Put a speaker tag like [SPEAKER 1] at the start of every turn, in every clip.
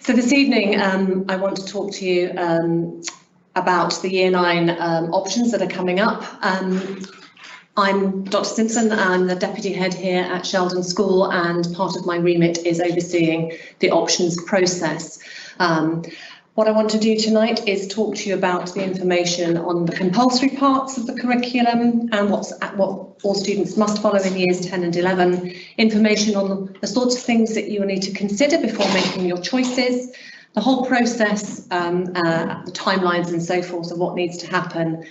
[SPEAKER 1] So this evening, I want to talk to you about the Year 9 options that are coming up. I'm Dr. Simpson, I'm the Deputy Head here at Sheldon School, and part of my remit is overseeing the options process. What I want to do tonight is talk to you about the information on the compulsory parts of the curriculum and what all students must follow in years 10 and 11, information on the sorts of things that you will need to consider before making your choices, the whole process, the timelines and so forth of what needs to happen,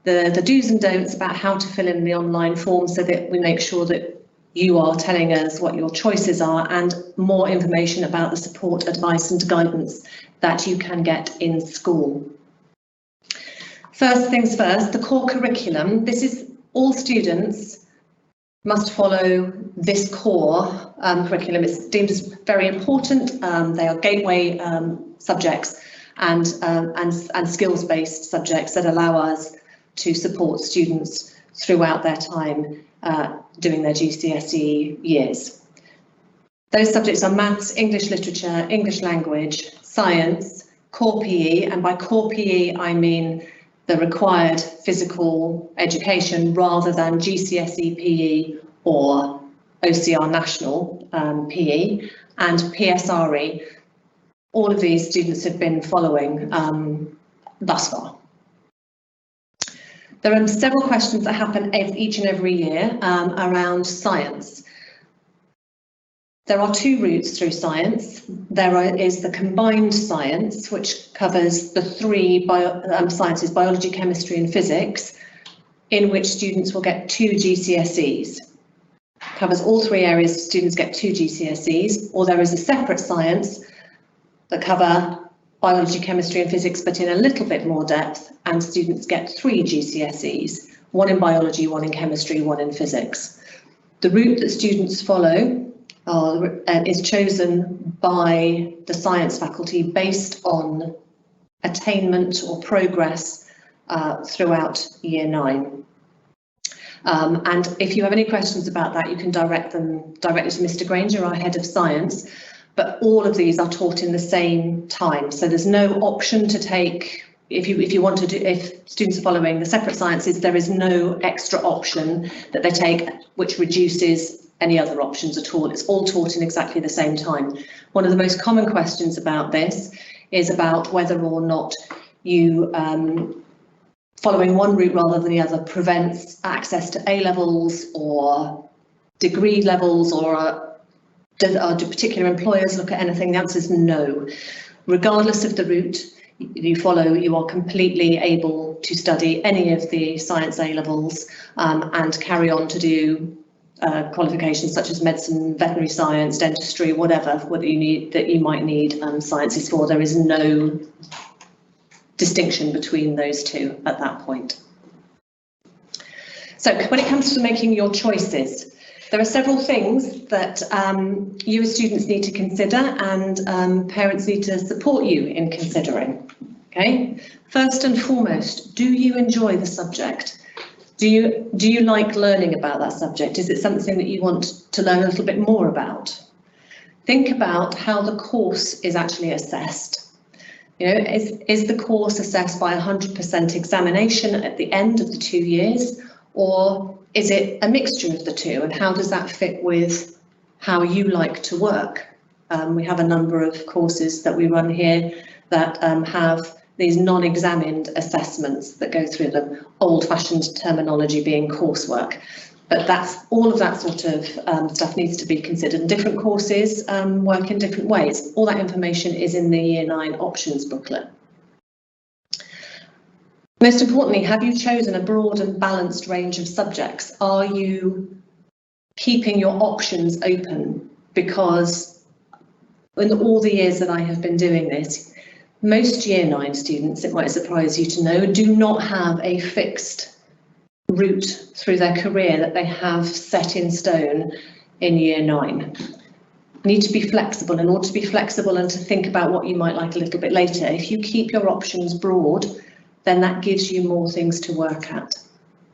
[SPEAKER 1] the do's and don'ts about how to fill in the online form so that we make sure that you are telling us what your choices are, and more information about the support, advice and guidance that you can get in school. First things first, the core curriculum. This is all students must follow this core curriculum. It's deemed as very important. They are gateway subjects and skills-based subjects that allow us to support students throughout their time doing their GCSE years. Those subjects are maths, English literature, English language, science, core PE, and by core PE I mean the required physical education rather than GCSE PE or OCR National PE, and PSRE. All of these students have been following thus far. There are several questions that happen each and every year around science. There are two routes through science. There is the combined science, which covers the three sciences, biology, chemistry and physics, in which students will get 2 GCSEs. Covers all three areas, students get 2 GCSEs, or there is a separate science that cover biology, chemistry and physics, but in a little bit more depth, and students get 3 GCSEs, 1 in biology, 1 in chemistry, 1 in physics. The route that students follow is chosen by the science faculty based on attainment or progress throughout Year 9. And if you have any questions about that, you can direct them directly to Mr. Granger, our head of science. But all of these are taught in the same time, so there's no option to take. If students are following the separate sciences, there is no extra option that they take which reduces any other options at all. It's all taught in exactly the same time. One of the most common questions about this is about whether or not you following one route rather than the other prevents access to A levels or degree levels, or do particular employers look at anything? The answer is no. Regardless of the route you follow, you are completely able to study any of the science A levels and carry on to do qualifications such as medicine, veterinary science, dentistry, whatever you might need sciences for. There is no distinction between those two at that point. So when it comes to making your choices, there are several things that you as students need to consider, and parents need to support you in considering. Okay, first and foremost, do you enjoy the subject? Do you like learning about that subject? Is it something that you want to learn a little bit more about? Think about how the course is actually assessed. You know, is the course assessed by 100% examination at the end of the 2 years, or is it a mixture of the two, and how does that fit with how you like to work? We have a number of courses that we run here that have these non-examined assessments that go through them, old-fashioned terminology being coursework. But all of that sort of stuff needs to be considered, and different courses work in different ways. All that information is in the Year 9 options booklet. Most importantly, have you chosen a broad and balanced range of subjects? Are you keeping your options open? Because in all the years that I have been doing this, most Year 9 students, it might surprise you to know, do not have a fixed route through their career that they have set in stone in Year 9. You need to be flexible. In order to be flexible and to think about what you might like a little bit later, if you keep your options broad, then that gives you more things to work at.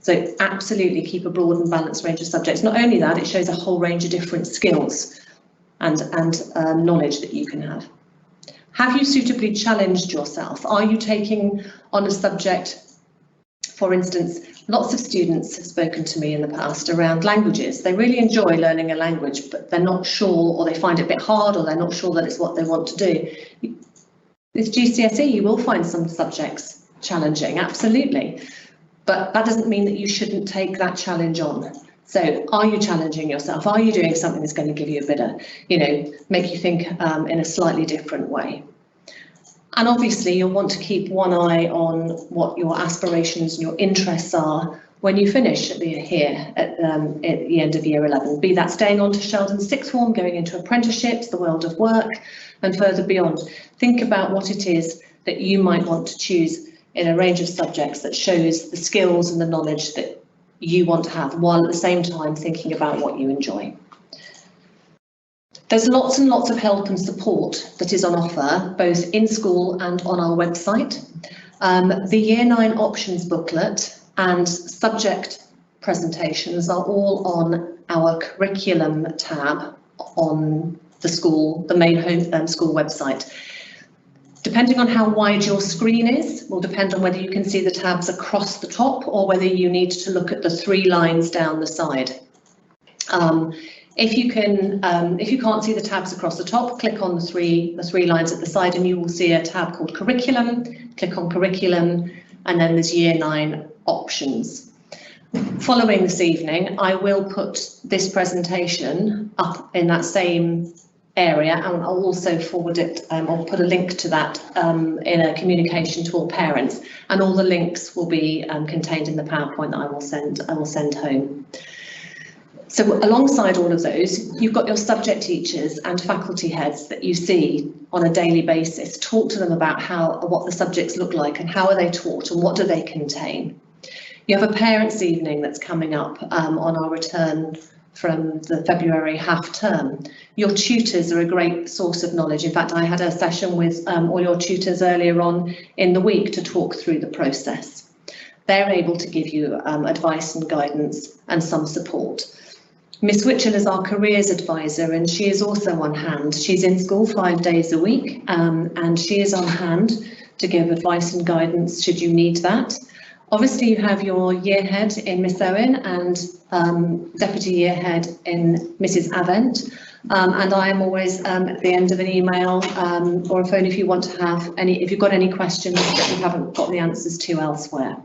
[SPEAKER 1] So absolutely keep a broad and balanced range of subjects. Not only that, it shows a whole range of different skills and knowledge that you can have. Have you suitably challenged yourself? Are you taking on a subject? For instance, lots of students have spoken to me in the past around languages. They really enjoy learning a language, but they're not sure, or they find it a bit hard, or they're not sure that it's what they want to do. With GCSE, you will find some subjects challenging, absolutely. But that doesn't mean that you shouldn't take that challenge on. So are you challenging yourself? Are you doing something that's going to give you a bit of, make you think in a slightly different way? And obviously you'll want to keep one eye on what your aspirations and your interests are when you finish at the end of year 11, be that staying on to Sheldon's sixth form, going into apprenticeships, the world of work and further beyond. Think about what it is that you might want to choose in a range of subjects that shows the skills and the knowledge that you want to have, while at the same time thinking about what you enjoy. There's lots and lots of help and support that is on offer, both in school and on our website. The Year 9 options booklet and subject presentations are all on our curriculum tab on the main home school website. Depending on how wide your screen is, will depend on whether you can see the tabs across the top or whether you need to look at the 3 lines down the side. If you can't see the tabs across the top, click on the three lines at the side and you will see a tab called Curriculum. Click on Curriculum and then there's Year 9 options. Following this evening, I will put this presentation up in that same area, and I'll also forward it, I'll put a link to that in a communication to all parents, and all the links will be contained in the PowerPoint that I will send home. So alongside all of those, you've got your subject teachers and faculty heads that you see on a daily basis. Talk to them about what the subjects look like and how are they taught and what do they contain. You have a parents' evening that's coming up on our return from the February half term. Your tutors are a great source of knowledge. In fact, I had a session with all your tutors earlier on in the week to talk through the process. They're able to give you advice and guidance and some support. Miss Witchell is our careers advisor and she is also on hand. She's in school 5 days a week and she is on hand to give advice and guidance should you need that. Obviously you have your year head in Miss Owen and deputy year head in Mrs Avent, and I am always at the end of an email or a phone if you want to have if you've got any questions that you haven't got the answers to elsewhere.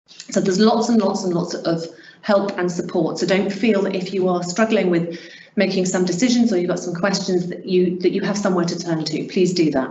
[SPEAKER 1] So there's lots and lots and lots of help and support, so don't feel that if you are struggling with making some decisions or you've got some questions that you have somewhere to turn to, please do that.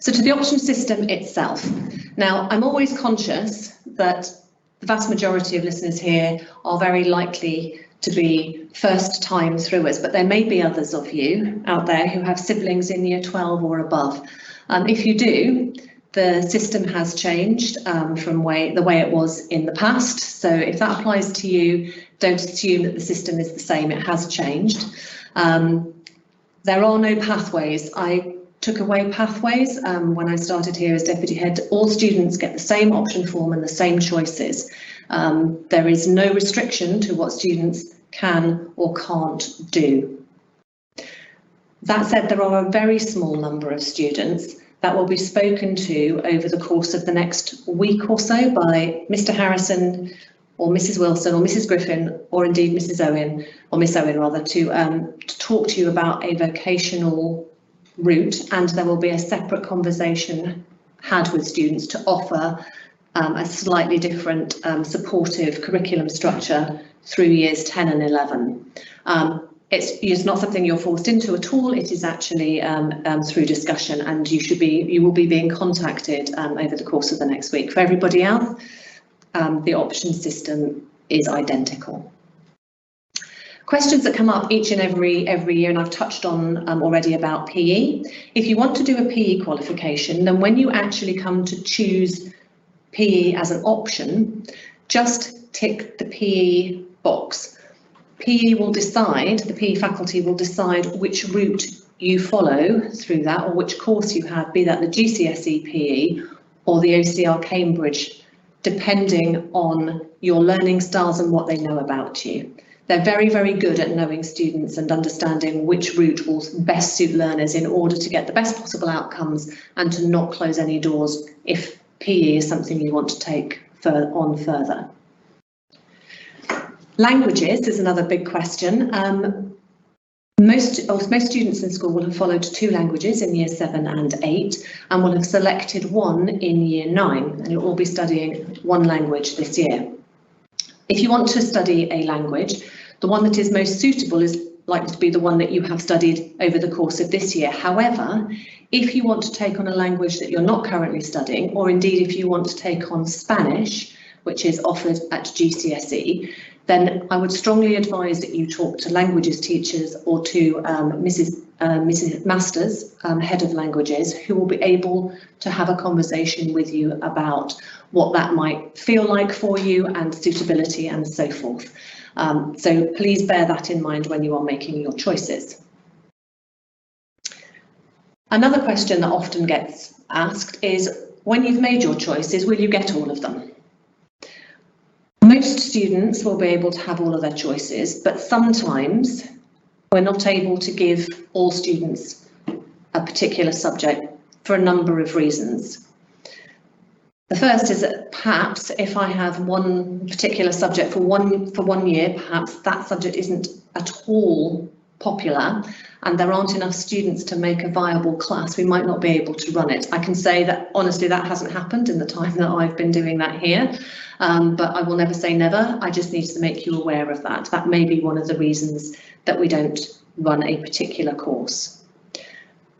[SPEAKER 1] So to the option system itself. Now, I'm always conscious that the vast majority of listeners here are very likely to be first time through us, but there may be others of you out there who have siblings in year 12 or above. If you do, the system has changed from the way it was in the past. So if that applies to you, don't assume that the system is the same. It has changed. There are no pathways. I took away pathways when I started here as deputy head. All students get the same option form and the same choices. There is no restriction to what students can or can't do. That said, there are a very small number of students that will be spoken to over the course of the next week or so by Mr Harrison or Mrs Wilson or Mrs Griffin or indeed Mrs Owen, or Miss Owen rather, to talk to you about a vocational route, and there will be a separate conversation had with students to offer a slightly different supportive curriculum structure through years 10 and 11. It's not something you're forced into at all. It is actually through discussion, and you will be being contacted over the course of the next week. For everybody else, the option system is identical. Questions that come up each and every year, and I've touched on already about PE. If you want to do a PE qualification, then when you actually come to choose PE as an option, just tick the PE box. PE will decide, the PE faculty will decide which route you follow through that, or which course you have, be that the GCSE PE or the OCR Cambridge, depending on your learning styles and what they know about you. They're very, very good at knowing students and understanding which route will best suit learners in order to get the best possible outcomes and to not close any doors if PE is something you want to take on further. Languages is another big question. Most students in school will have followed 2 languages in year 7 and 8 and will have selected one in year 9, and you'll all be studying one language this year. If you want to study a language, the one that is most suitable is likely to be the one that you have studied over the course of this year. However, if you want to take on a language that you're not currently studying, or indeed if you want to take on Spanish, which is offered at GCSE, then I would strongly advise that you talk to languages teachers or to Mrs. Masters, head of languages, who will be able to have a conversation with you about what that might feel like for you and suitability and so forth. So please bear that in mind when you are making your choices. Another question that often gets asked is, when you've made your choices, will you get all of them? Most students will be able to have all of their choices, but sometimes we're not able to give all students a particular subject for a number of reasons. The first is that perhaps if I have one particular subject for one year, perhaps that subject isn't at all popular and there aren't enough students to make a viable class, we might not be able to run it. I can say that honestly that hasn't happened in the time that I've been doing that here, but I will never say never. I just need to make you aware of that. That may be one of the reasons that we don't run a particular course.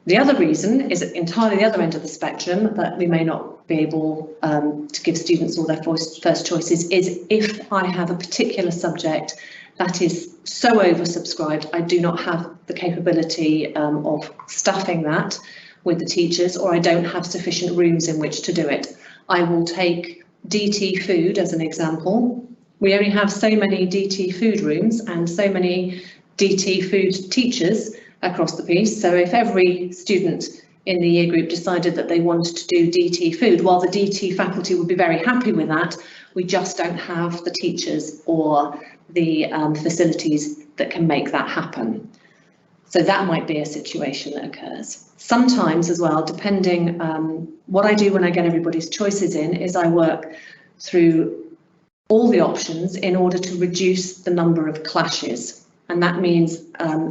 [SPEAKER 1] The other reason is entirely the other end of the spectrum, that we may not be able to give students all their first choices, is if I have a particular subject that is so oversubscribed, I do not have the capability of staffing that with the teachers, or I don't have sufficient rooms in which to do it. I will take DT food as an example. We only have so many DT food rooms and so many DT food teachers across the piece. So if every student in the year group decided that they wanted to do DT food, while the DT faculty would be very happy with that, we just don't have the teachers or the facilities that can make that happen. So that might be a situation that occurs. Sometimes as well, depending, what I do when I get everybody's choices in is I work through all the options in order to reduce the number of clashes. And that means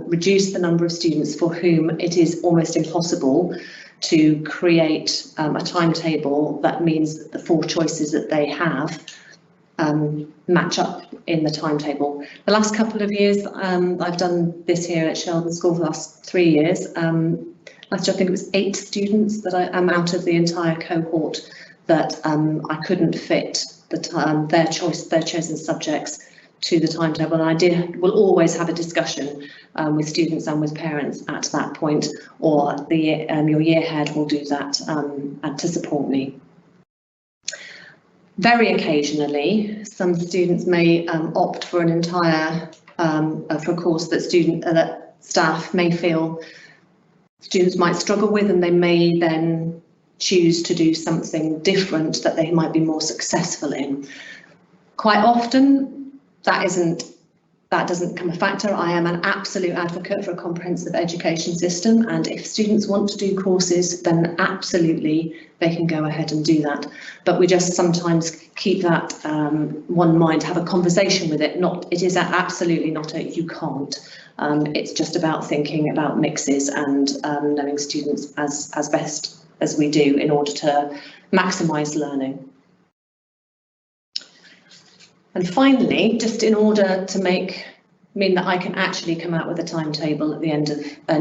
[SPEAKER 1] reduce the number of students for whom it is almost impossible to create a timetable that means that the 4 choices that they have match up in the timetable. The last couple of years, I've done this here at Sheldon School for the last 3 years. Last year I think it was 8 students that I am out of the entire cohort that I couldn't fit their chosen subjects to the timetable, and will always have a discussion with students and with parents at that point, or your year head will do that to support me. Very occasionally, some students may opt for an entire for a course that staff may feel students might struggle with, and they may then choose to do something different that they might be more successful in. Quite often, that doesn't become a factor. I am an absolute advocate for a comprehensive education system, and if students want to do courses, then absolutely they can go ahead and do that. But we just sometimes keep that one mind, have a conversation with it. It is absolutely not a you can't. It's just about thinking about mixes and knowing students as best as we do in order to maximise learning. And finally, just in order to mean that I can actually come out with a timetable at the end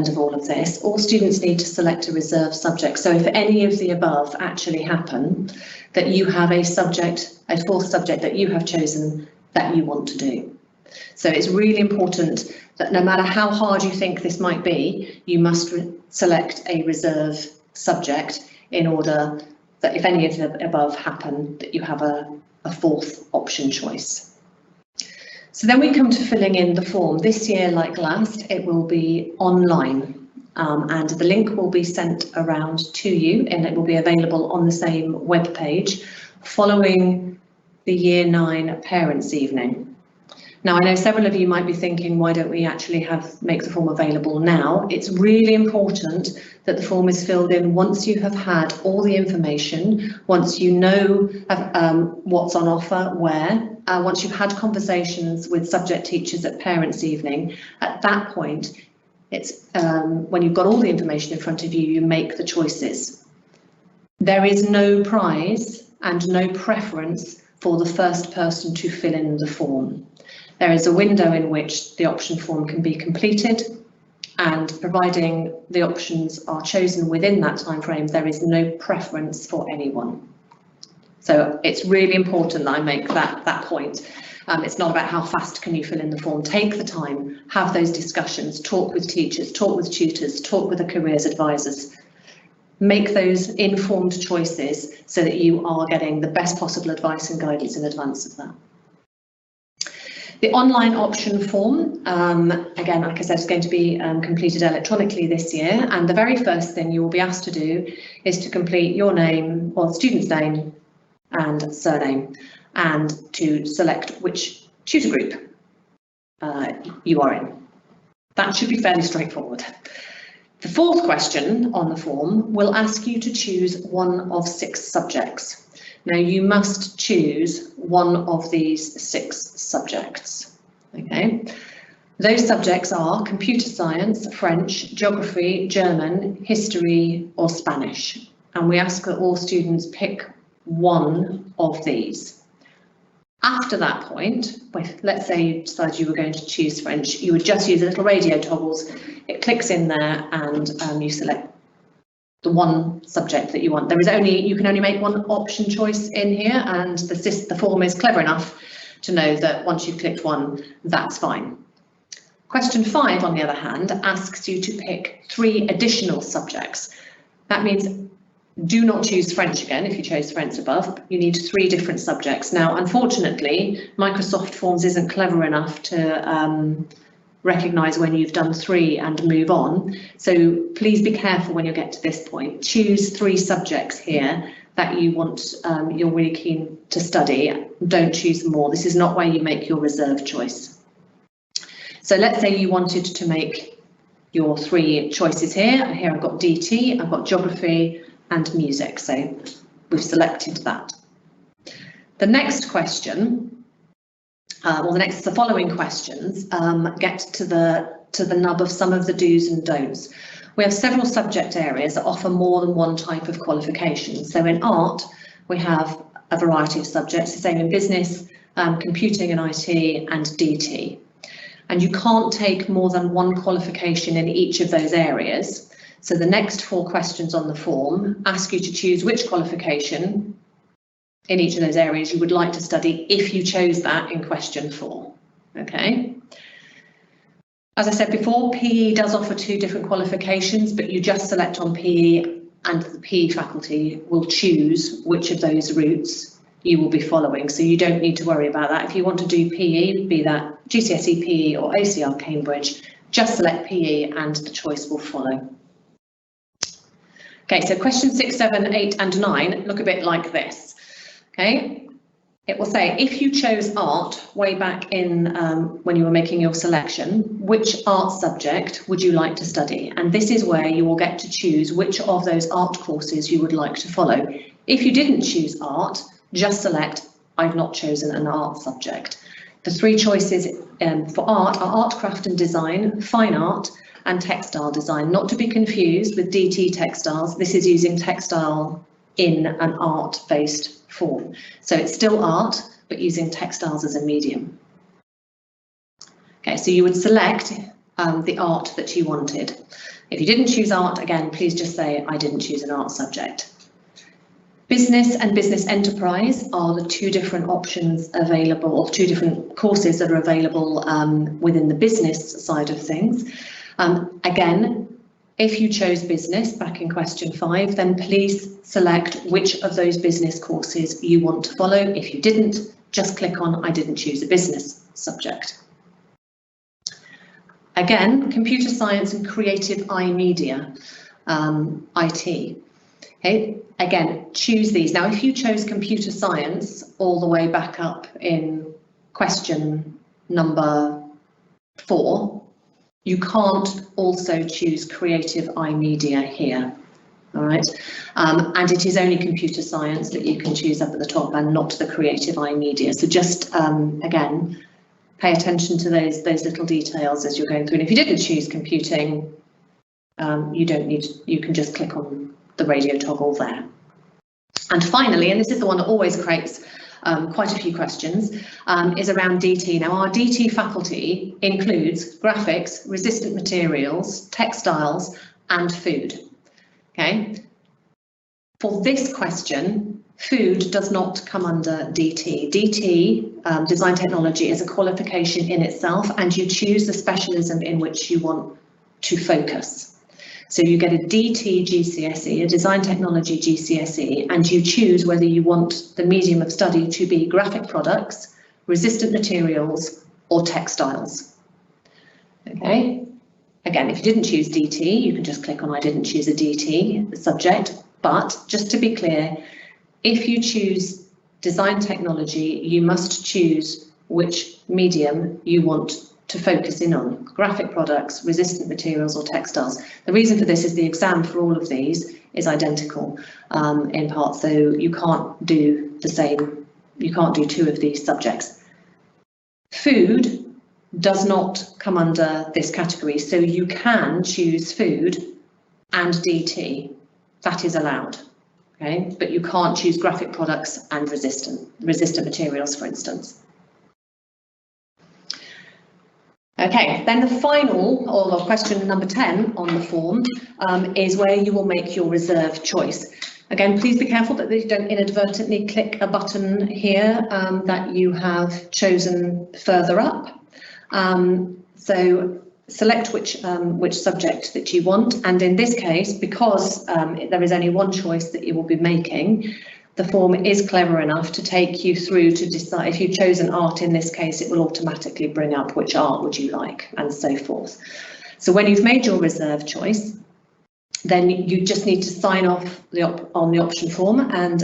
[SPEAKER 1] of all of this, all students need to select a reserve subject. So if any of the above actually happen, that you have a 4th subject that you have chosen that you want to do. So it's really important that no matter how hard you think this might be, you must select a reserve subject in order that if any of the above happen, that you have a 4th option choice. So then we come to filling in the form. This year, like last, it will be online, and the link will be sent around to you, and it will be available on the same web page following the Year 9 Parents' Evening. Now, I know several of you might be thinking, why don't we actually make the form available now? It's really important that the form is filled in once you have had all the information, once you know what's on offer, where, once you've had conversations with subject teachers at parents' evening. At that point, it's when you've got all the information in front of you, you make the choices. There is no prize and no preference for the first person to fill in the form. There is a window in which the option form can be completed, and providing the options are chosen within that time frame, there is no preference for anyone. So it's really important that I make that point. It's not about how fast can you fill in the form. Take the time, have those discussions, talk with teachers, talk with tutors, talk with the careers advisors. Make those informed choices so that you are getting the best possible advice and guidance in advance of that. The online option form, again, like I said, is going to be completed electronically this year, and the very first thing you will be asked to do is to complete your name, or student's name and surname, and to select which tutor group you are in. That should be fairly straightforward. The fourth question on the form will ask you to choose one of 6 subjects. Now, you must choose one of these 6 subjects, okay? Those subjects are computer science, French, geography, German, history, or Spanish. And we ask that all students pick one of these. After that point, let's say you decided you were going to choose French, you would just use a little radio toggles, it clicks in there, and you select the one subject that you want. You can only make one option choice in here, and the form is clever enough to know that once you've clicked one, that's fine. Question 5, on the other hand, asks you to pick 3 additional subjects. That means do not choose French again if you chose French above. You need 3 different subjects. Now, unfortunately, Microsoft Forms isn't clever enough to recognise when you've done 3 and move on. So please be careful when you get to this point. Choose 3 subjects here that you want, you're really keen to study. Don't choose more. This is not where you make your reserve choice. So let's say you wanted to make your 3 choices here. Here I've got DT, I've got geography and music. So we've selected that. The next question, the following questions get to the nub of some of the do's and don'ts. We have several subject areas that offer more than one type of qualification. So in art, we have a variety of subjects, the same in business, computing and IT, and DT. And you can't take more than one qualification in each of those areas. So the next 4 questions on the form ask you to choose which qualification in each of those areas you would like to study if you chose that in question 4. Okay. As I said before, PE does offer 2 different qualifications, but you just select on PE and the PE faculty will choose which of those routes you will be following. So you don't need to worry about that. If you want to do PE, be that GCSE PE or ACR Cambridge, just select PE and the choice will follow. Okay, so questions 6, 7, 8 and 9 look a bit like this. Okay, it will say if you chose art way back in when you were making your selection, which art subject would you like to study? And this is where you will get to choose which of those art courses you would like to follow. If you didn't choose art, just select I've not chosen an art subject. The 3 choices for art are art, craft and design, fine art and textile design, not to be confused with DT textiles. This is using textile in an art-based form. So it's still art, but using textiles as a medium. Okay, so you would select the art that you wanted. If you didn't choose art, again, please just say I didn't choose an art subject. Business and business enterprise are the 2 different options available, or 2 different courses that are available within the business side of things. Again, if you chose business back in question 5, then please select which of those business courses you want to follow. If you didn't, just click on I didn't choose a business subject. Again, computer science and creative iMedia, IT. Okay, again, choose these. Now, if you chose computer science all the way back up in question number 4, you can't also choose creative iMedia here. All right, and it is only computer science that you can choose up at the top and not the creative iMedia. So just again, pay attention to those little details as you're going through. And if you didn't choose computing, you can just click on the radio toggle there. And finally, and this is the one that always creates quite a few questions, is around DT. Now, our DT faculty includes graphics, resistant materials, textiles, and food. Okay. For this question, food does not come under DT. DT, design technology, is a qualification in itself, and you choose the specialism in which you want to focus. So you get a DT GCSE, a design technology GCSE, and you choose whether you want the medium of study to be graphic products, resistant materials, or textiles. Okay. Again, if you didn't choose DT, you can just click on I didn't choose a DT subject, but just to be clear, if you choose design technology, you must choose which medium you want to focus in on, graphic products, resistant materials, or textiles. The reason for this is the exam for all of these is identical in part, so you can't do the same, you can't do 2 of these subjects. Food does not come under this category, so you can choose food and DT, that is allowed, okay, but you can't choose graphic products and resistant materials, for instance. Okay, then the final, or question number 10 on the form, is where you will make your reserve choice. Again, please be careful that you don't inadvertently click a button here that you have chosen further up. So select which subject that you want, and in this case, because there is only one choice that you will be making, the form is clever enough to take you through to decide. If you've chosen art in this case, it will automatically bring up which art would you like, and so forth. So when you've made your reserve choice, then you just need to sign off on the option form, and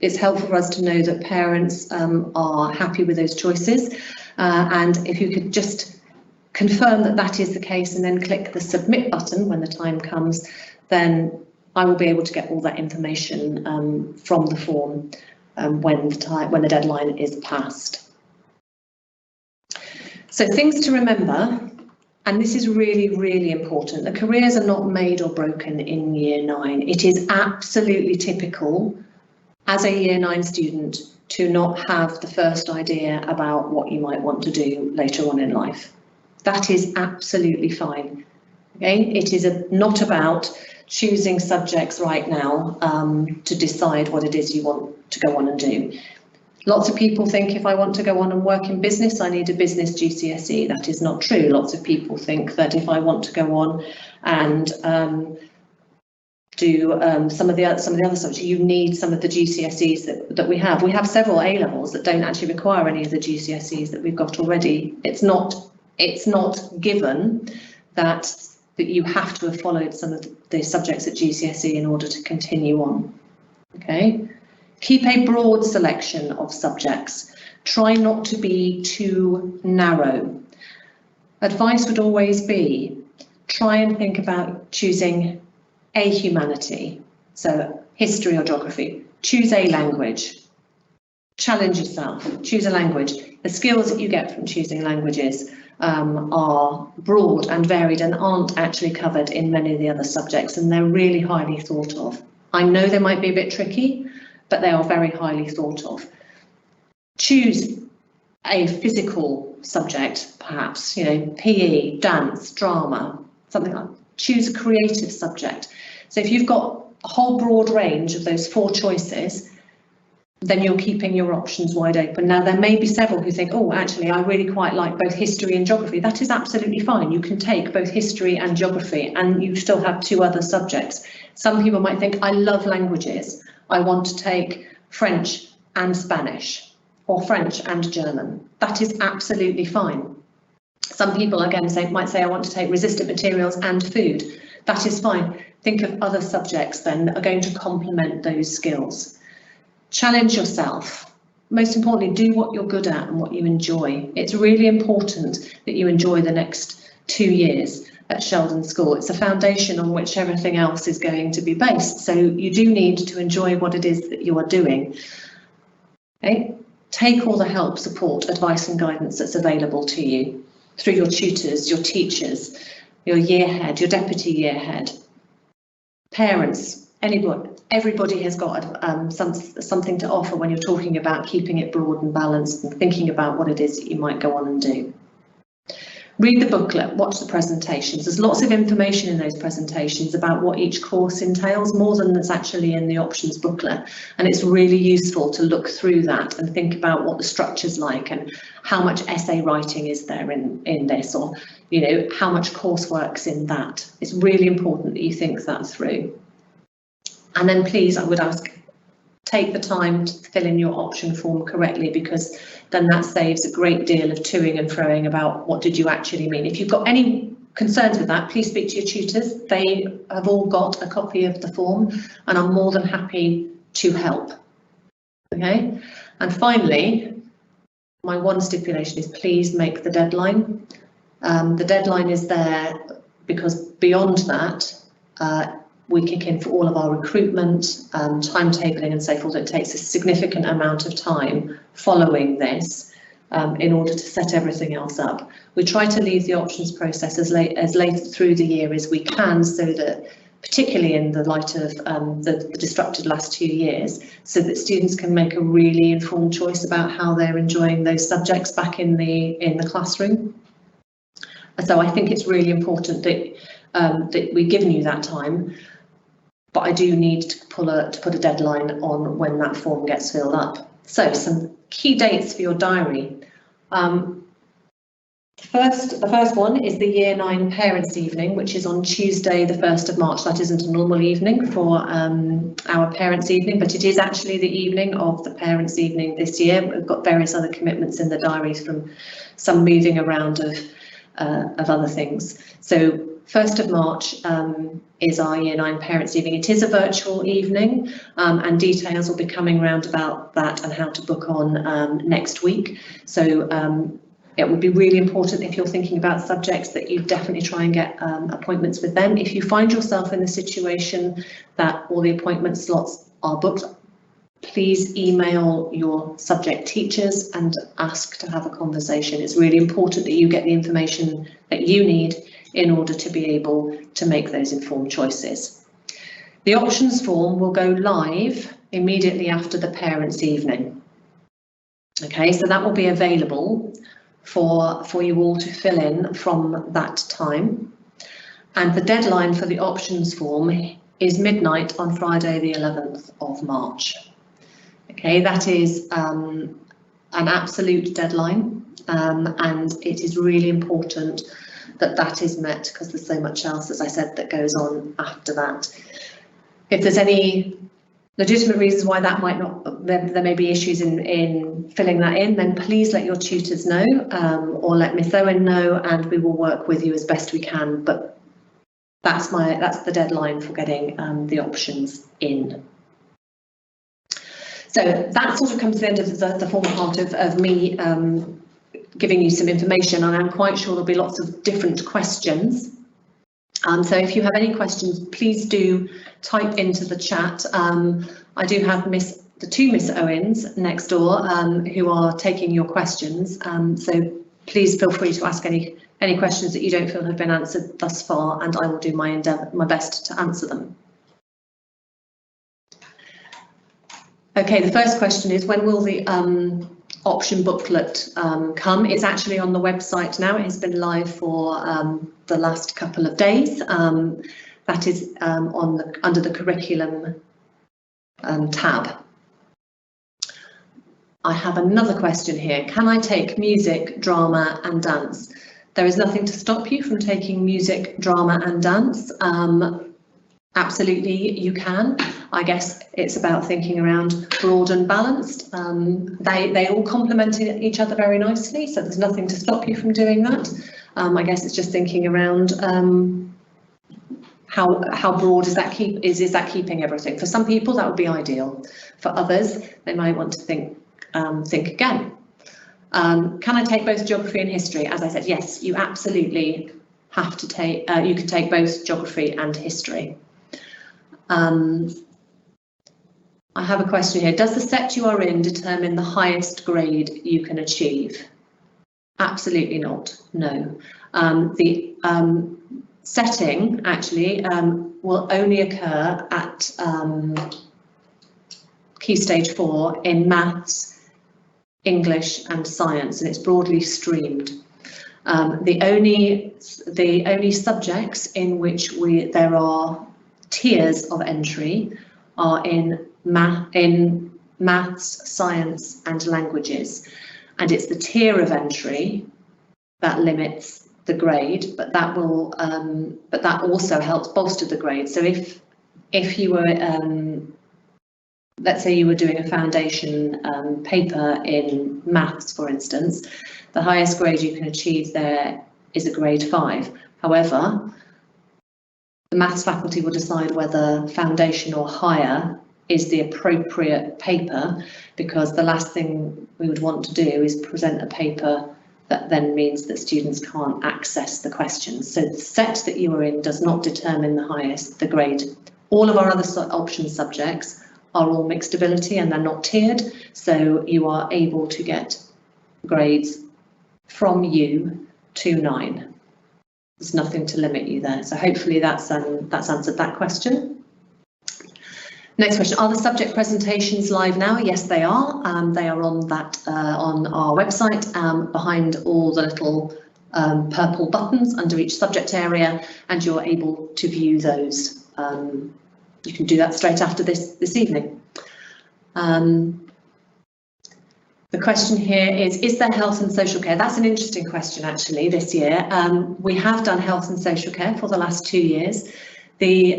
[SPEAKER 1] it's helpful for us to know that parents are happy with those choices, and if you could just confirm that that is the case and then click the submit button when the time comes, then I will be able to get all that information from the form when the deadline is passed. So things to remember, and this is really, really important. The careers are not made or broken in Year 9. It is absolutely typical as a Year 9 student to not have the first idea about what you might want to do later on in life. That is absolutely fine. Okay, it is not about choosing subjects right now to decide what it is you want to go on and do. Lots of people think if I want to go on and work in business, I need a business GCSE. That is not true. Lots of people think that if I want to go on and do some of the other subjects, you need some of the GCSEs that we have. We have several A levels that don't actually require any of the GCSEs that we've got already. It's not given that you have to have followed some of the subjects at GCSE in order to continue on. Okay, keep a broad selection of subjects. Try not to be too narrow. Advice would always be try and think about choosing a humanity, so history or geography. Choose a language. Challenge yourself. Choose a language. The skills that you get from choosing languages are broad and varied and aren't actually covered in many of the other subjects, and they're really highly thought of. I know they might be a bit tricky, but they are very highly thought of. Choose a physical subject, perhaps, PE, dance, drama, something like that. Choose a creative subject. So if you've got a whole broad range of those 4 choices, then you're keeping your options wide open. Now, there may be several who think, oh, actually, I really quite like both history and geography. That is absolutely fine. You can take both history and geography, and you still have 2 other subjects. Some people might think, I love languages. I want to take French and Spanish, or French and German. That is absolutely fine. Some people, again, might say, I want to take resistant materials and food. That is fine. Think of other subjects then that are going to complement those skills. Challenge yourself. most importantly, do what you're good at and what you enjoy. It's really important that you enjoy the next 2 years at Sheldon School. It's a foundation on which everything else is going to be based. So you do need to enjoy what it is that you are doing. Okay? Take all the help, support, advice and guidance that's available to you through your tutors, your teachers, your year head, your deputy year head, parents, anybody. Everybody has got something to offer when you're talking about keeping it broad and balanced and thinking about what it is that you might go on and do. Read the booklet, watch the presentations. There's lots of information in those presentations about what each course entails, more than that's actually in the options booklet. And it's really useful to look through that and think about what the structure's like and how much essay writing is there in this, or how much coursework's in that. It's really important that you think that through. And then please, I would ask, take the time to fill in your option form correctly, because then that saves a great deal of toing and froing about what did you actually mean. If you've got any concerns with that, please speak to your tutors. They have all got a copy of the form and are more than happy to help. Okay, and finally, my one stipulation is please make the deadline. The deadline is there because beyond that, we kick in for all of our recruitment, timetabling and so forth. It takes a significant amount of time following this in order to set everything else up. We try to leave the options process as late through the year as we can, so that, particularly in the light of the disrupted last 2 years, so that students can make a really informed choice about how they're enjoying those subjects back in the classroom. So I think it's really important that we've given you that time. But I do need to put a deadline on when that form gets filled up. So some key dates for your diary. The first one is the Year 9 Parents' Evening, which is on Tuesday, the 1st of March. That isn't a normal evening for our Parents' Evening, but it is actually the evening of the Parents' Evening this year. We've got various other commitments in the diaries from some moving around of other things. So 1st of March is our Year 9 Parents' Evening. It is a virtual evening, and details will be coming round about that and how to book on next week. So it would be really important, if you're thinking about subjects, that you definitely try and get appointments with them. If you find yourself in the situation that all the appointment slots are booked, please email your subject teachers and ask to have a conversation. It's really important that you get the information that you need in order to be able to make those informed choices. The options form will go live immediately after the Parents' Evening. Okay, so that will be available for you all to fill in from that time. And the deadline for the options form is midnight on Friday, the 11th of March. Okay, that is an absolute deadline, and it is really important that that is met, because there's so much else, as I said, that goes on after that. If there's any legitimate reasons why that might not, there may be issues in filling that in, then please let your tutors know, or let Miss Owen know, and we will work with you as best we can. But that's the deadline for getting the options in. So that sort of comes to the end of the formal part of me giving you some information, and I'm quite sure there'll be lots of different questions. So if you have any questions, please do type into the chat. I do have the two Miss Owens next door who are taking your questions. So please feel free to ask any questions that you don't feel have been answered thus far, and I will do my best to answer them. Okay, the first question is, when will the option booklet come? It's actually on the website now. It has been live for the last couple of days. That is under the curriculum tab. I have another question here. Can I take music, drama and dance? There is nothing to stop you from taking music, drama and dance. Absolutely, you can. I guess it's about thinking around broad and balanced. They all complement each other very nicely, so there's nothing to stop you from doing that. I guess it's just thinking around how broad is that keeping everything. For some people that would be ideal. For others, they might want to think think again. Can I take both geography and history? As I said, yes, you absolutely have to take, you can take both geography and history. I have a question here. Does the set you are in determine the highest grade you can achieve? Absolutely not, no. The setting actually will only occur at Key Stage 4 in maths, English and science, and it's broadly streamed. The only subjects in which there are tiers of entry are in maths, science and languages, and it's the tier of entry that limits the grade, but that will but that also helps bolster the grade. So if you were let's say you were doing a foundation paper in maths, for instance, the highest grade you can achieve there is a grade 5. However, the maths faculty will decide whether foundation or higher is the appropriate paper, because the last thing we would want to do is present a paper that then means that students can't access the questions. So the set that you are in does not determine the grade. All of our other option subjects are all mixed ability and they're not tiered, so you are able to get grades from U to 9. There's nothing to limit you there. So hopefully that's answered that question. Next question, are the subject presentations live now? Yes, they are. They are on our website, behind all the little purple buttons under each subject area, and you're able to view those. You can do that straight after this evening. The question here is there health and social care? That's an interesting question actually this year. We have done health and social care for the last 2 years. The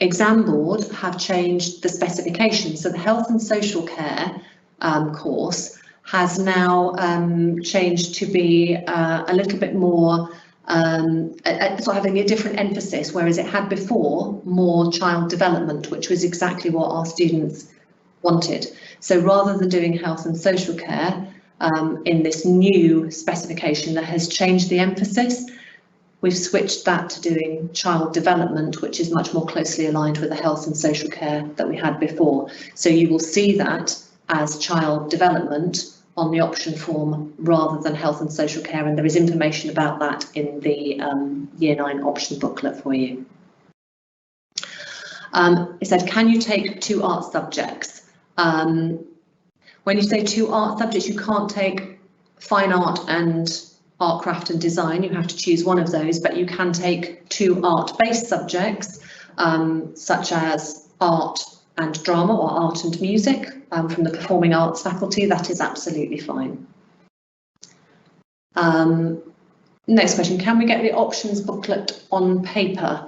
[SPEAKER 1] exam board have changed the specifications, so the health and social care course has now changed to be a little bit more sort of having a different emphasis, whereas it had before more child development, which was exactly what our students wanted. So rather than doing health and social care in this new specification that has changed the emphasis, we've switched that to doing child development, which is much more closely aligned with the health and social care that we had before. So you will see that as child development on the option form rather than health and social care, and there is information about that in the Year 9 option booklet for you. It said, can you take 2 art subjects? When you say 2 art subjects, you can't take fine art and art, craft and design. You have to choose one of those, but you can take 2 art-based subjects, such as art and drama or art and music from the performing arts faculty. That is absolutely fine. Next question, can we get the options booklet on paper?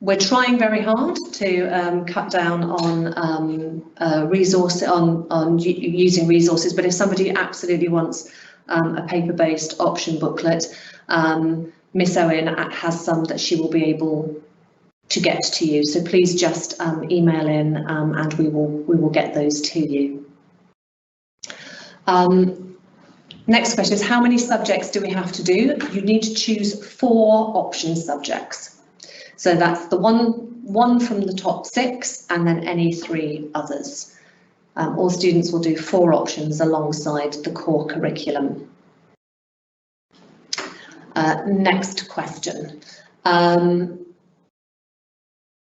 [SPEAKER 1] We're trying very hard to cut down on using resources, but if somebody absolutely wants a paper-based option booklet, Miss Owen has some that she will be able to get to you. So please just email in and we will get those to you. Next question is, how many subjects do we have to do? You need to choose 4 option subjects. So that's the one from the top 6 and then any 3 others. All students will do 4 options alongside the core curriculum. Next question.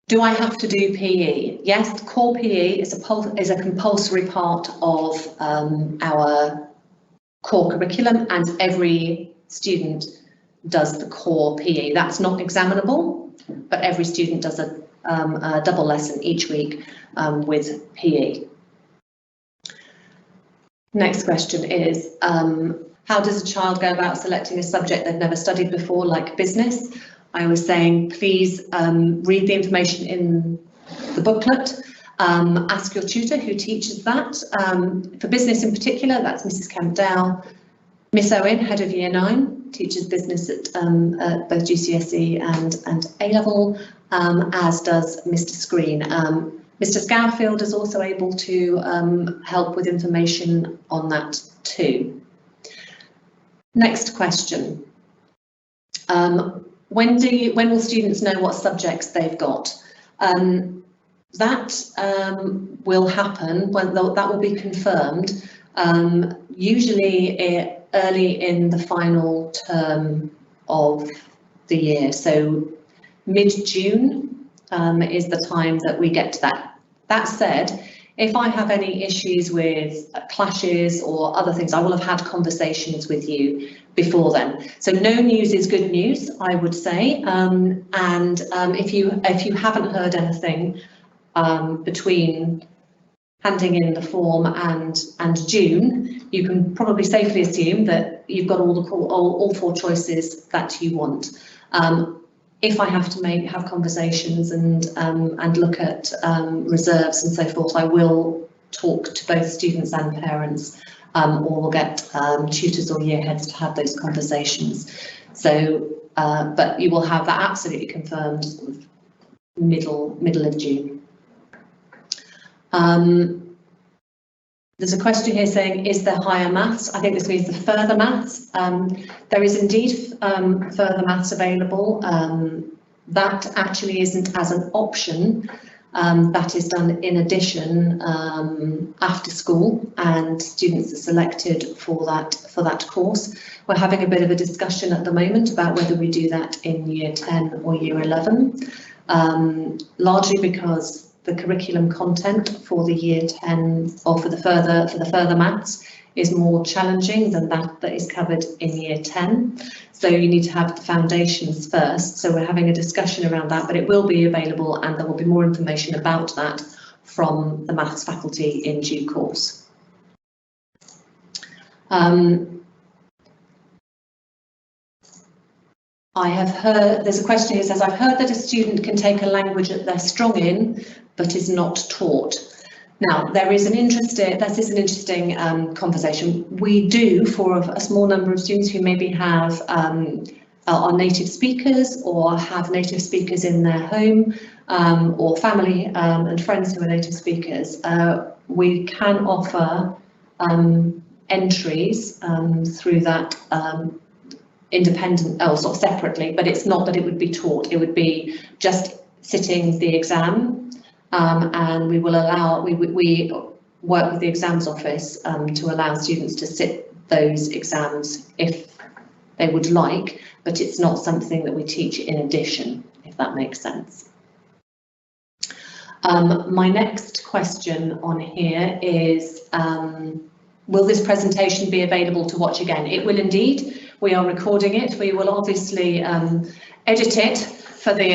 [SPEAKER 1] Do I have to do PE? Yes, core PE is a compulsory part of our core curriculum, and every student does the core PE. That's not examinable, but every student does a double lesson each week with PE. Next question is, how does a child go about selecting a subject they've never studied before, like business? I was saying, please read the information in the booklet. Ask your tutor who teaches that. For business in particular, that's Mrs. Kemp-Dow. Miss Owen, head of Year 9, teaches business at both GCSE and A-level, as does Mr. Screen. Mr. Scowfield is also able to help with information on that too. Next question. When will students know what subjects they've got? That will happen when that will be confirmed, usually early in the final term of the year. So mid-June is the time that we get to that. That said, if I have any issues with clashes or other things, I will have had conversations with you before then. So no news is good news, I would say. If you haven't heard anything between handing in the form and June, you can probably safely assume that you've got all 4 choices that you want. If I have to have conversations and look at reserves and so forth, I will talk to both students and parents, or we'll get tutors or year heads to have those conversations. So, but you will have that absolutely confirmed sort of middle of June. There's a question here saying, is there higher maths? I think this means the further maths. There is indeed further maths available. That actually isn't as an option. That is done in addition after school, and students are selected for that course. We're having a bit of a discussion at the moment about whether we do that in year 10 or year 11, largely because the curriculum content for the year 10 or for the further maths is more challenging than that is covered in year 10. So you need to have the foundations first. So we're having a discussion around that, but it will be available and there will be more information about that from the maths faculty in due course. I have heard, there's a question here that says, I've heard that a student can take a language that they're strong in, but is not taught. Now, this is an interesting conversation. We do, for a small number of students who maybe have are native speakers or have native speakers in their home, or family and friends who are native speakers, we can offer entries through that independent, sort of separately, but it's not that it would be taught. It would be just sitting the exam, and we will allow, we work with the exams office to allow students to sit those exams if they would like, but it's not something that we teach in addition, if that makes sense. My next question on here is, will this presentation be available to watch again? It will indeed. We are recording it. We will obviously edit it for the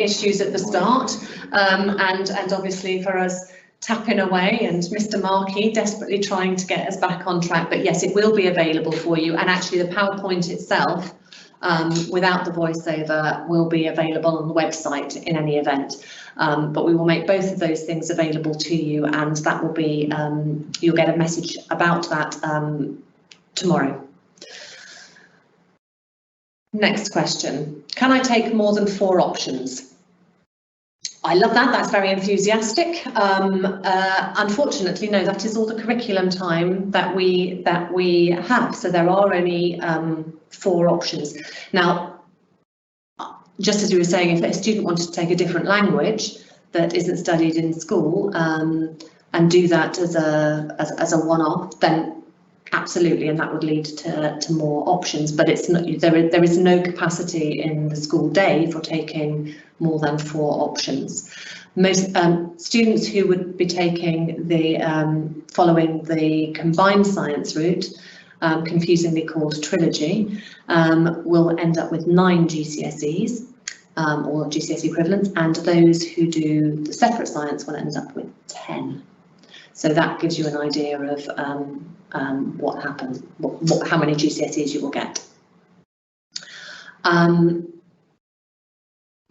[SPEAKER 1] issues at the start, and obviously for us tapping away and Mr. Markey desperately trying to get us back on track. But yes, it will be available for you, and actually the PowerPoint itself, without the voiceover, will be available on the website in any event. But we will make both of those things available to you, and that will be, you'll get a message about that tomorrow. Next question. Can I take more than 4 options? I love that. That's very enthusiastic. Unfortunately, no, that is all the curriculum time that we have. So there are only 4 options. Now, just as you were saying, if a student wanted to take a different language that isn't studied in school and do that as a one-off, then absolutely, and that would lead to more options. But it's not, there is no capacity in the school day for taking more than 4 options. Most students who would be taking the following the combined science route, confusingly called Trilogy, will end up with 9 GCSEs or GCSE equivalents, and those who do the separate science will end up with 10. So that gives you an idea of what happens, how many GCSEs you will get.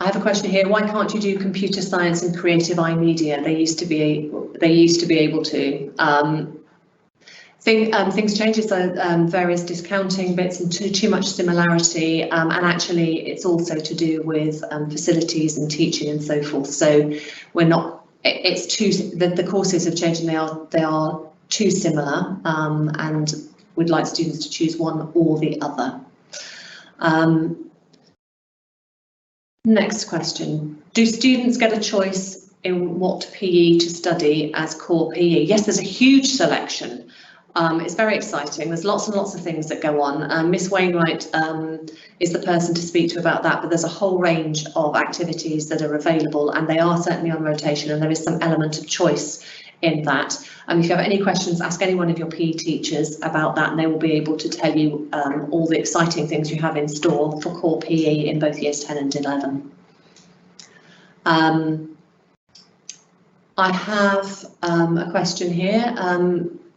[SPEAKER 1] I have a question here. Why can't you do computer science and creative iMedia? They used to be able to. Things change, so various discounting bits and too much similarity, and actually it's also to do with facilities and teaching and so forth. So we're not, it's too, the courses have changed and they are too similar, and we'd like students to choose one or the other. Next question, do students get a choice in what PE to study as core PE? Yes, there's a huge selection. It's very exciting. There's lots and lots of things that go on. Miss Wainwright is the person to speak to about that, but there's a whole range of activities that are available, and they are certainly on rotation, and there is some element of choice in that. If you have any questions, ask any one of your PE teachers about that, and they will be able to tell you all the exciting things you have in store for core PE in both years 10 and 11. I have a question here.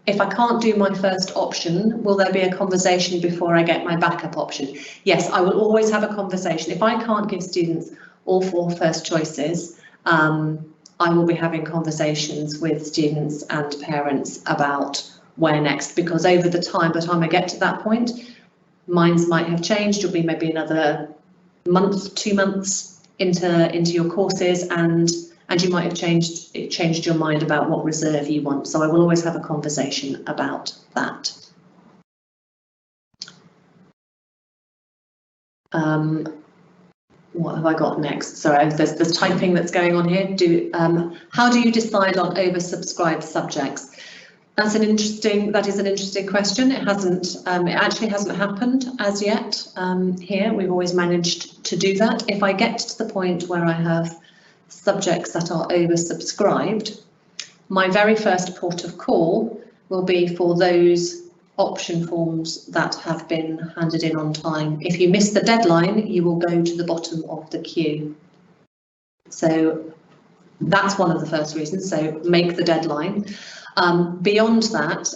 [SPEAKER 1] If I can't do my first option, will there be a conversation before I get my backup option? Yes, I will always have a conversation. If I can't give students all 4 first choices, I will be having conversations with students and parents about where next, because over the time, by the time I get to that point, minds might have changed. You'll be maybe another month, 2 months into your courses, and you might have changed your mind about what reserve you want. So I will always have a conversation about that. What have I got next? Sorry, there's typing that's going on here. How do you decide on oversubscribed subjects? That is an interesting question. It actually hasn't happened as yet here. We've always managed to do that. If I get to the point where I have subjects that are oversubscribed, my very first port of call will be for those option forms that have been handed in on time. If you miss the deadline, you will go to the bottom of the queue. So that's one of the first reasons, so make the deadline. Beyond that,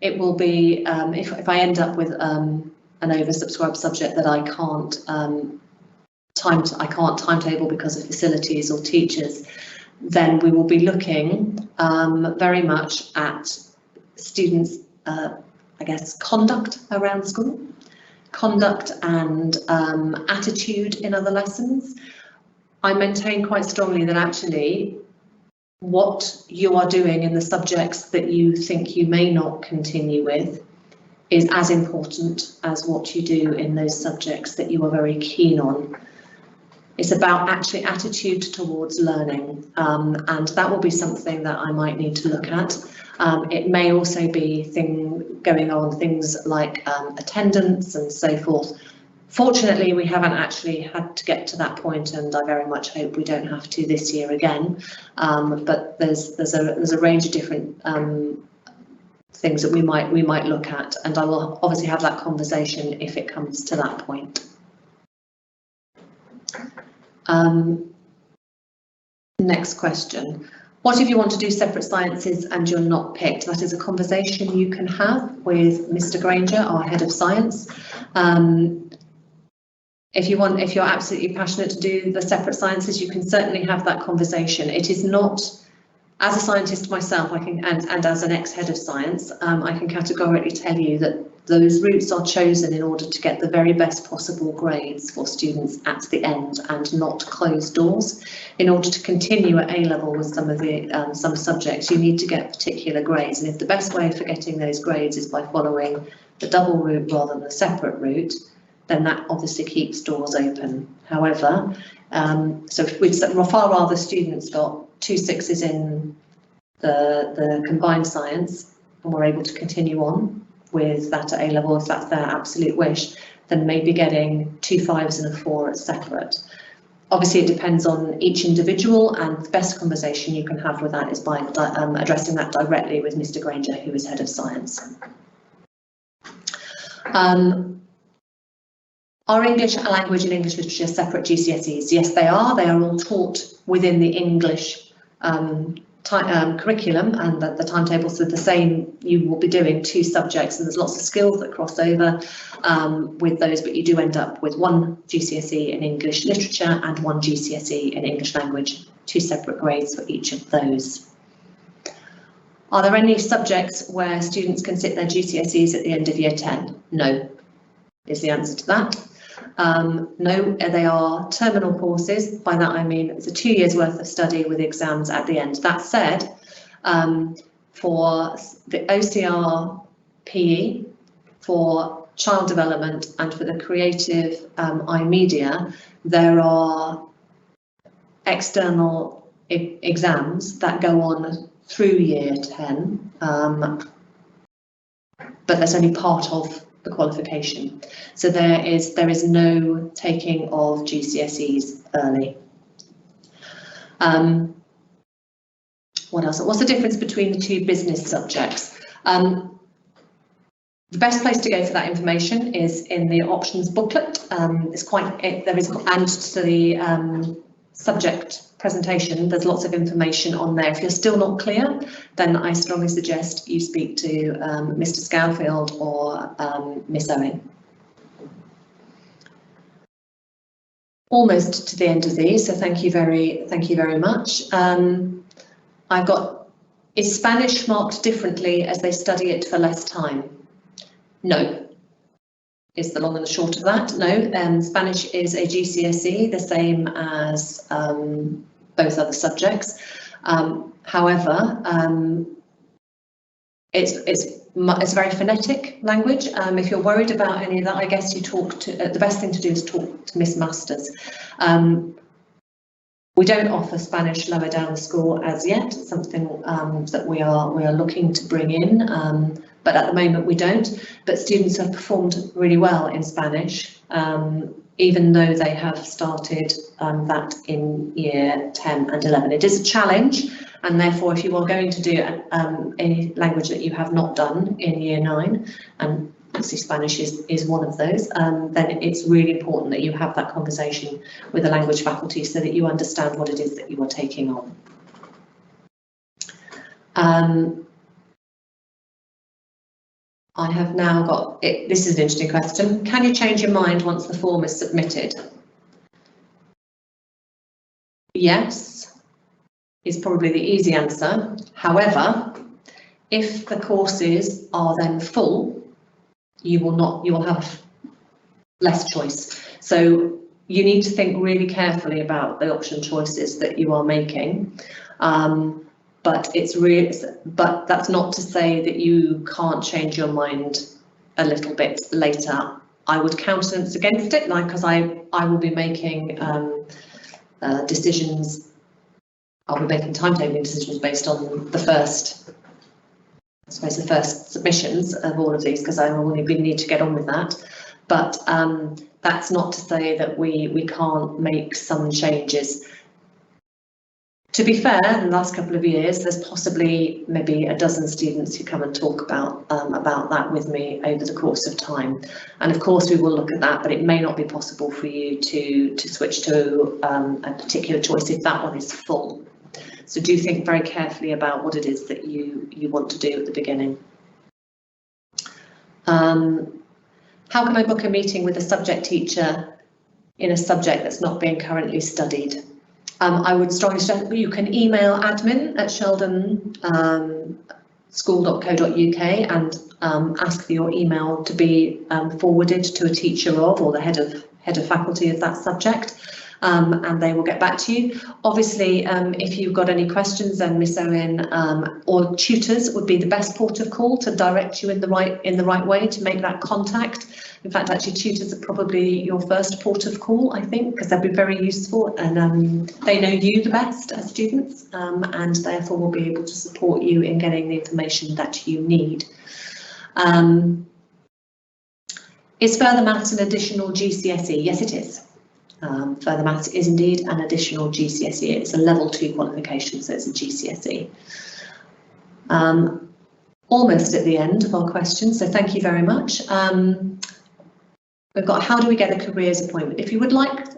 [SPEAKER 1] it will be, if I end up with an oversubscribed subject that I can't timetable because of facilities or teachers, then we will be looking very much at students' I guess conduct around school, conduct and attitude in other lessons. I maintain quite strongly that actually what you are doing in the subjects that you think you may not continue with is as important as what you do in those subjects that you are very keen on. It's about actually attitude towards learning, and that will be something that I might need to look at. It may also be things like attendance and so forth. Fortunately, we haven't actually had to get to that point, and I very much hope we don't have to this year again. But there's a range of different things that we might look at, and I will obviously have that conversation if it comes to that point. Next question. What if you want to do separate sciences and you're not picked? That is a conversation you can have with Mr. Granger, our head of science. If you're absolutely passionate to do the separate sciences, you can certainly have that conversation. It is not, as a scientist myself, and as an ex-head of science, I can categorically tell you that those routes are chosen in order to get the very best possible grades for students at the end and not close doors. In order to continue at A-level with some subjects, you need to get particular grades, and if the best way for getting those grades is by following the double route rather than the separate route, then that obviously keeps doors open. However, so we'd far rather students got 2 6s in the combined science and were able to continue on with that at A-level if that's their absolute wish, than maybe getting 2 5s and a 4 at separate. Obviously, it depends on each individual, and the best conversation you can have with that is by addressing that directly with Mr. Granger, who is head of science. Are English language and English literature separate GCSEs? Yes, they are. They are all taught within the English curriculum, and the timetables are the same. You will be doing 2 subjects, and there's lots of skills that cross over with those, but you do end up with 1 GCSE in English literature and 1 GCSE in English language, 2 separate grades for each of those. Are there any subjects where students can sit their GCSEs at the end of year 10? No, is the answer to that. No, they are terminal courses. By that I mean it's a 2 years worth of study with exams at the end. That said, for the OCR PE, for child development and for the creative iMedia, there are external exams that go on through year 10, but that's only part of the qualification. So there is no taking of GCSEs early. What else? What's the difference between the two business subjects? The best place to go for that information is in the options booklet. It's there is, and to the subject presentation, there's lots of information on there. If you're still not clear, then I strongly suggest you speak to Mr. Scowfield or Miss Owen. Almost to the end of these, so thank you very much. I've got, is Spanish marked differently as they study it for less time? No, is the long and the short of that. No, Spanish is a GCSE, the same as both other subjects. However, it's a very phonetic language. If you're worried about any of that, I guess you talk to, the best thing to do is talk to Miss Masters. We don't offer Spanish lower down the school as yet. It's something that we are looking to bring in, but at the moment we don't. But students have performed really well in Spanish, even though they have started that in year 10 and 11. It is a challenge, and therefore if you are going to do any language that you have not done in year 9, and obviously Spanish is one of those, then it's really important that you have that conversation with the language faculty so that you understand what it is that you are taking on. I have now got it. This is an interesting question. Can you change your mind once the form is submitted? Yes, is probably the easy answer. However, if the courses are then full, you will have less choice. So you need to think really carefully about the option choices that you are making. But that's not to say that you can't change your mind a little bit later. I would countenance against it, because I will be making decisions. I'll be making timetabling decisions based on the first submissions of all of these, because I will need to get on with that. But that's not to say that we can't make some changes. To be fair, in the last couple of years, there's possibly maybe a dozen students who come and talk about that with me over the course of time. And of course we will look at that, but it may not be possible for you to switch to a particular choice if that one is full. So do think very carefully about what it is that you want to do at the beginning. How can I book a meeting with a subject teacher in a subject that's not being currently studied? I would strongly suggest you can email admin at Sheldon school.co.uk and ask for your email to be forwarded to a teacher of, or the head of faculty of that subject, and they will get back to you. Obviously, if you've got any questions, then Miss Owen or tutors would be the best port of call to direct you in the right way to make that contact. In fact, actually, tutors are probably your first port of call, I think, because they'll be very useful, and they know you the best as students, and therefore will be able to support you in getting the information that you need. Is further maths an additional GCSE? Yes, it is. Further maths is indeed an additional GCSE. It's a level 2 qualification, so it's a GCSE. Almost at the end of our questions, so thank you very much. We've got, how do we get a careers appointment? If you would like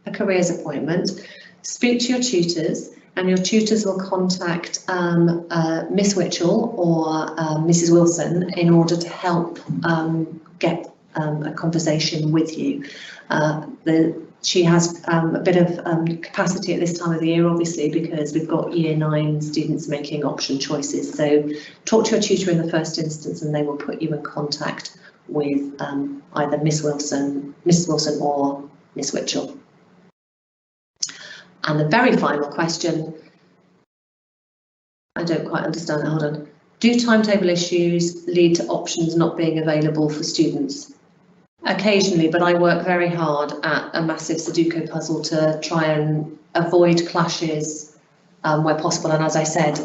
[SPEAKER 1] a careers appointment, speak to your tutors, and your tutors will contact Miss Witchell or Mrs. Wilson in order to help get a conversation with you. The She has a bit of capacity at this time of the year, obviously, because we've got Year 9 students making option choices. So talk to your tutor in the first instance and they will put you in contact with either Miss Wilson or Miss Witchell. And the very final question, I don't quite understand it, hold on. Do timetable issues lead to options not being available for students? Occasionally, but I work very hard at a massive Sudoku puzzle to try and avoid clashes where possible. And as I said,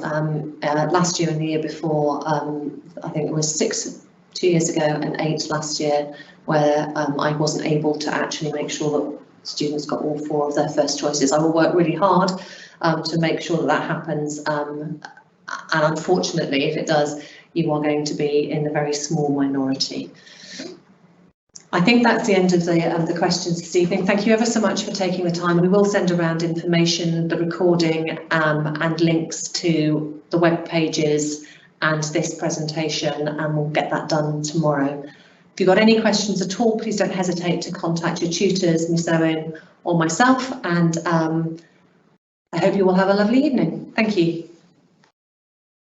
[SPEAKER 1] last year and the year before, I think it was 2 years ago and 8 last year, where I wasn't able to actually make sure that students got all 4 of their first choices. I will work really hard to make sure that that happens. And unfortunately, if it does, you are going to be in a very small minority. I think that's the end of the questions this evening. Thank you ever so much for taking the time. We will send around information, the recording and links to the web pages and this presentation, and we'll get that done tomorrow. If you've got any questions at all, please don't hesitate to contact your tutors, Miss Owen or myself, and I hope you will have a lovely evening. Thank you.